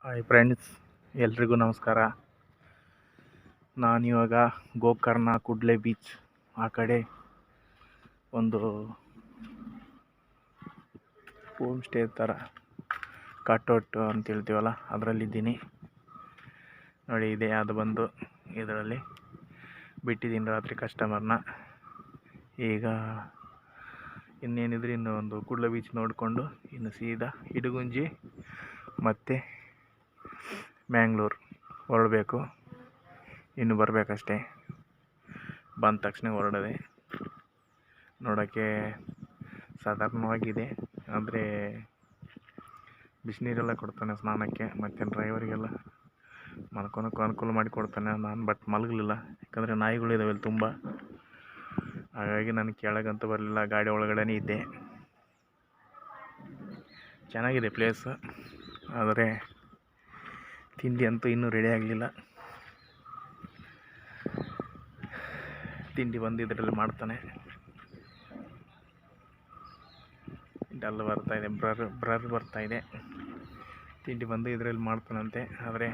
Hi friends, ಎಲ್ರಿಗೂ ನಮಸ್ಕಾರ. ನಾನಿವಾಗ ಗೋಕರ್ಣ ಕುಡ್ಲೆ ಬೀಚ್ ಆ ಕಡೆ ಒಂದು ಹೋಮ್ ಸ್ಟೇ ಥರ ಕಟ್ಔಟ್ ಅಂತ ಹೇಳ್ತೀವಲ್ಲ ಅದರಲ್ಲಿದ್ದೀನಿ ನೋಡಿ. ಇದೆ ಅದು ಬಂದು ಇದರಲ್ಲಿ ಬಿಟ್ಟಿದ್ದೀನಿ ರಾತ್ರಿ ಕಸ್ಟಮರ್ನ. ಈಗ ಇನ್ನೇನಿದ್ರೆ ಇನ್ನು ಒಂದು ಕುಡ್ಲೆ ಬೀಚ್ ನೋಡಿಕೊಂಡು ಇನ್ನು ಸೀದಾ ಇಡಗುಂಜಿ ಮತ್ತು ಮ್ಯಾಂಗ್ಳೂರು ಹೊರಡಬೇಕು. ಇನ್ನು ಬರಬೇಕಷ್ಟೇ. ಬಂದ ತಕ್ಷಣ ಹೊರಡದೆ. ನೋಡೋಕ್ಕೆ ಸಾಧಾರಣವಾಗಿದೆ, ಆದರೆ ಬಿಸಿನೀರೆಲ್ಲ ಕೊಡ್ತಾನೆ ಸ್ನಾನಕ್ಕೆ, ಮತ್ತು ಡ್ರೈವರಿಗೆಲ್ಲ ಮಲ್ಕೊಳಕ್ಕೂ ಅನುಕೂಲ ಮಾಡಿಕೊಡ್ತಾನೆ. ನಾನು ಬಟ್ ಮಲಗಲಿಲ್ಲ, ಯಾಕಂದರೆ ನಾಯಿಗಳಿದ್ದಾವೆ ಇಲ್ಲಿ ತುಂಬ. ಹಾಗಾಗಿ ನಾನು ಕೆಳಗಂತೂ ಬರಲಿಲ್ಲ, ಗಾಡಿ ಒಳಗಡೆನೇ ಇದ್ದೆ. ಚೆನ್ನಾಗಿದೆ ಪ್ಲೇಸ್, ಆದರೆ ತಿಂಡಿ ಅಂತೂ ಇನ್ನೂ ರೆಡಿ ಆಗಲಿಲ್ಲ. ತಿಂಡಿ ಬಂದು ಇದರಲ್ಲಿ ಮಾಡ್ತಾನೆ. ಡಲ್ ಬರ್ತಾಯಿದೆ, ಬ್ರರ್ ಬರ್ತಾಯಿದೆ. ತಿಂಡಿ ಬಂದು ಇದರಲ್ಲಿ ಮಾಡ್ತಾನಂತೆ, ಆದರೆ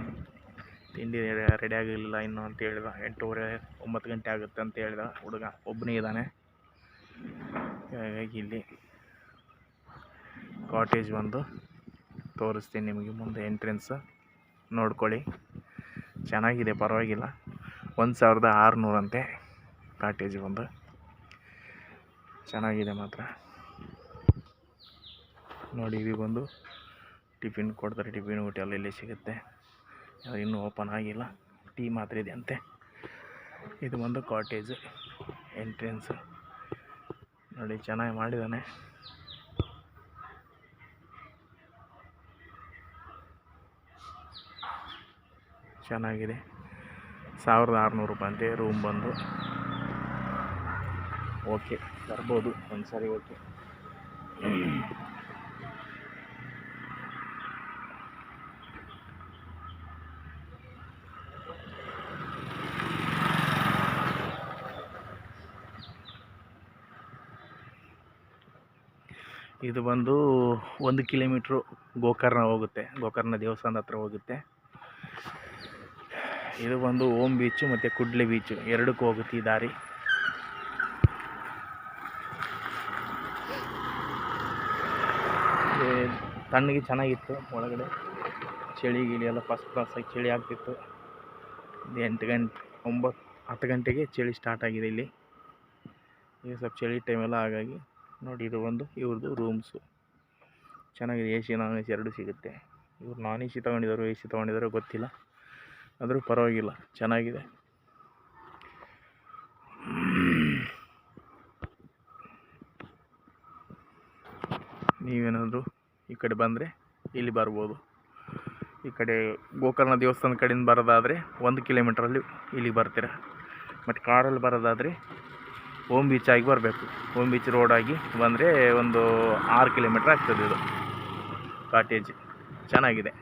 ತಿಂಡಿ ರೆಡಿ ಆಗಲಿಲ್ಲ ಇನ್ನೂ ಅಂತ ಹೇಳಿದ. 8:30-9 ಗಂಟೆ ಆಗುತ್ತೆ ಅಂತ ಹೇಳಿದ ಹುಡುಗ. ಒಬ್ಬನೇ ಇದ್ದಾನೆ. ಹಾಗಾಗಿ ಇಲ್ಲಿ ಕಾಟೇಜ್ ಒಂದು ತೋರಿಸ್ತೀನಿ ನಿಮಗೆ, ಮುಂದೆ ಎಂಟ್ರೆನ್ಸ್ ನೋಡ್ಕೊಳ್ಳಿ. ಚೆನ್ನಾಗಿದೆ, ಪರವಾಗಿಲ್ಲ. 1600 ಅಂತೆ ಕಾಟೇಜ್ ಒಂದು. ಚೆನ್ನಾಗಿದೆ ಮಾತ್ರ ನೋಡಿ. ಇದು ಬಂದು ಟಿಫಿನ್ ಕೊಡ್ತಾರೆ, ಟಿಫಿನ್ ಊಟ ಎಲ್ಲ ಇಲ್ಲಿ ಸಿಗುತ್ತೆ. ಅದು ಇನ್ನೂ ಓಪನ್ ಆಗಿಲ್ಲ, ಟೀ ಮಾತ್ರ ಇದೆ ಅಂತೆ. ಇದು ಬಂದು ಕಾಟೇಜ್ ಎಂಟ್ರೆನ್ಸ್ ನೋಡಿ, ಚೆನ್ನಾಗಿ ಮಾಡಿದ್ದಾನೆ. ಚೆನ್ನಾಗಿದೆ. 1600 ರೂಪಾಯಿ ಅಂತೆ ರೂಮ್ ಬಂದು. ಓಕೆ, ಬರ್ಬೋದು ಒಂದು ಸಾರಿ. ಓಕೆ, ಇದು ಬಂದು 1 ಕಿಲೋಮೀಟ್ರು ಗೋಕರ್ಣ ಹೋಗುತ್ತೆ. ಗೋಕರ್ಣ ದೇವಸ್ಥಾನದ ಹತ್ರ ಹೋಗುತ್ತೆ. ಇದು ಬಂದು ಓಮ್ ಬೀಚು ಮತ್ತು ಕುಡ್ಲೆ ಬೀಚು ಎರಡಕ್ಕೂ ಹೋಗುತ್ತೆ ಈ ದಾರಿ. ತಣ್ಣಗೆ ಚೆನ್ನಾಗಿತ್ತು ಒಳಗಡೆ. ಚಳಿ ಗಿಳಿ ಎಲ್ಲ ಫಸ್ಟ್ ಕ್ಲಾಸಾಗಿ ಚಳಿ ಆಗ್ತಿತ್ತು. 8 ಗಂಟೆ 10 ಗಂಟೆಗೆ ಚಳಿ ಸ್ಟಾರ್ಟ್ ಆಗಿದೆ ಇಲ್ಲಿ. ಈಗ ಸ್ವಲ್ಪ ಚಳಿ ಟೈಮೆಲ್ಲ, ಹಾಗಾಗಿ ನೋಡಿ. ಇದು ಒಂದು ಇವ್ರದ್ದು ರೂಮ್ಸು ಚೆನ್ನಾಗಿದೆ. AC ನಾನ್ AC ಎರಡೂ ಸಿಗುತ್ತೆ. ಇವ್ರು ನಾನ್ AC ತೊಗೊಂಡಿದ್ದಾರೋ AC ತೊಗೊಂಡಿದ್ದಾರೋ ಗೊತ್ತಿಲ್ಲ, ಆದರೂ ಪರವಾಗಿಲ್ಲ, ಚೆನ್ನಾಗಿದೆ. ನೀವೇನಾದರೂ ಈ ಕಡೆ ಬಂದರೆ ಇಲ್ಲಿ ಬರ್ಬೋದು. ಈ ಕಡೆ ಗೋಕರ್ಣ ದೇವಸ್ಥಾನದ ಕಡೆಯಿಂದ ಬರೋದಾದರೆ 1 ಕಿಲೋಮೀಟ್ರಲ್ಲಿ ಇಲ್ಲಿಗೆ ಬರ್ತೀರ. ಮತ್ತು ಕಾರಲ್ಲಿ ಬರೋದಾದರೆ ಓಮ್ ಬೀಚ್ ಆಗಿ ಬರಬೇಕು. ಓಮ್ ಬೀಚ್ ರೋಡಾಗಿ ಬಂದರೆ ಒಂದು 6 ಕಿಲೋಮೀಟ್ರ್ ಆಗ್ತದೆ. ಇದು ಕಾಟೇಜ್ ಚೆನ್ನಾಗಿದೆ.